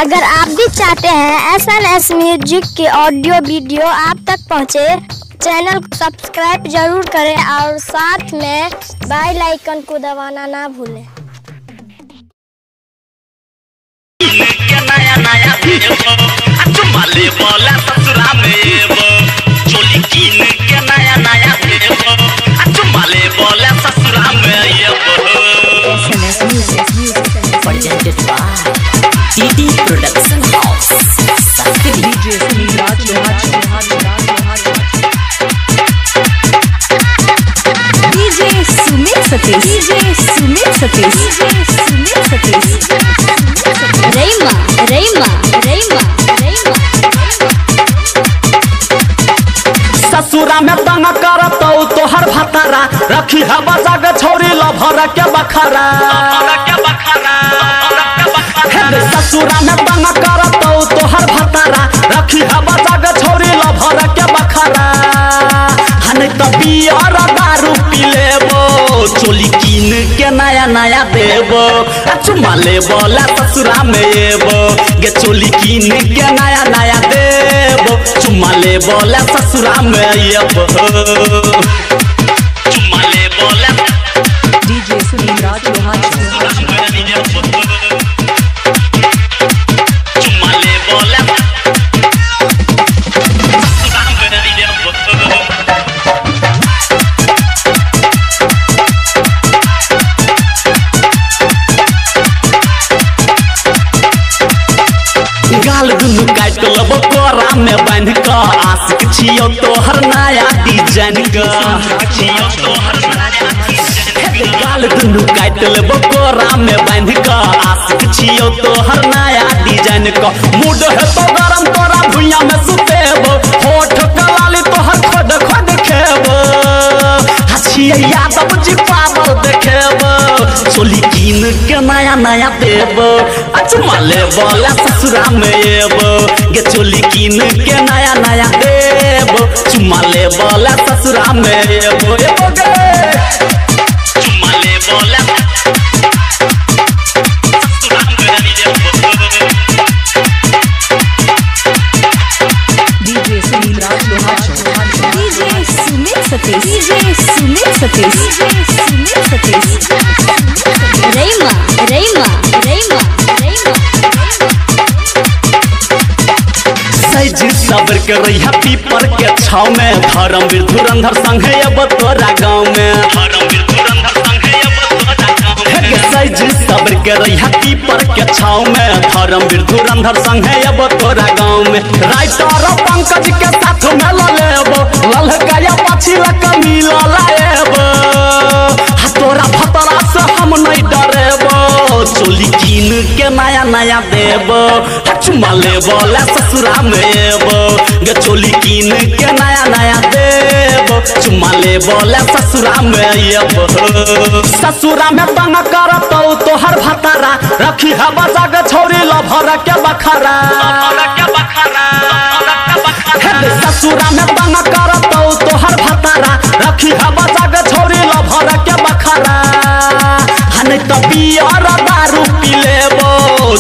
अगर आप भी चाहते हैं SNS म्यूजिक के ऑडियो वीडियो आप तक पहुंचे, चैनल को सब्सक्राइब जरूर करें और साथ में बेल आइकन को दबाना ना भूलें। नया नया चुमाले बोला ससुरा में चोली कीन के नया नया चुमाले बोला ससुरा में SNS Music presented by DD Production House Sakri DJ Suniraj DJ Sumit Satish Reima ससुरा में तंग करतौ तोहर भतारा रखी है बजा के छौरी लभर के बखरा ससुरा में तंग करतौ तोहर भतारा रखी है बजा के छौरी लभर के बखरा हने तबियर दारू पी लेबो चोली कीन के नया नया देबो चुमा लेबो ला ससुरा में एबो गे चोली कीन के नया नया देबो चुमा लेबो ला ससुरा में एबो चुमा लेबो ला DJ Suniraj चुमा लेबो ला गाल दुनु काट लेबो कोरा में बांध के आशिक छियो तोहर नया डिजाइन के गाल दुनु काट लेबो कोरा में बांध के आशिक छियो तोहर नया डिजाइन के मूड है तो गरम तोरा भुइया में सुतेबो होठ कलाली तोहर खड खड खेबो हछिया यादव जी पावल देखेबो चोली कीन के नया नया देबो चुमा लेबो ला ससुरा में एबो गे चोली कीन के नया नया देबो चुमा लेबो ला ससुरा में एबो एबो गे चुमा लेबो ला ससुरा में एबो DJ Suniraj DJ Sumit Satish Reima सैज सबर के रहिया पीपर के छाव में धर्मवीर धुरंधर संगे अब तोरा गाँव में सैज सबर के रहिया पीपर के छाव में धर्मवीर धुरंधर संगे अब तोरा गाँव में राइटर पंकज के साथ में लेबो ललकाया पाछी लका मिला लाएबो तोरा भतरा से हम नहीं डरेबो चोली कीन के नया नया देबो चुमा लेबो ला ससुरा में एबो गे चोली कीन के नया नया देबो चुमा लेबो ला ससुरा में एबो ससुरा में तंग करतौ तोहर भतारा रखी है बजा के छौरी लभर के बखरा ससुरा में तंग करतौ तोहर भतारा रखी है बजा के छौरी लभर के बखरा हने तबियर दारू पी लेबो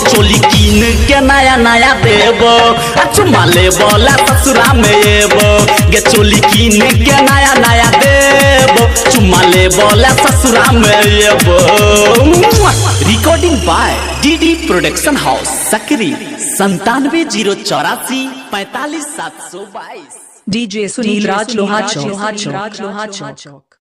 चोली कीन के नया नया देबो चुमा लेबो ला ससुरा में एबो गे चोली कीन के नया नया देबो चुमा लेबो ला ससुरा में एबो recording by DD production house Sakri 97 084 45 722 DJ Suniraj Lohachok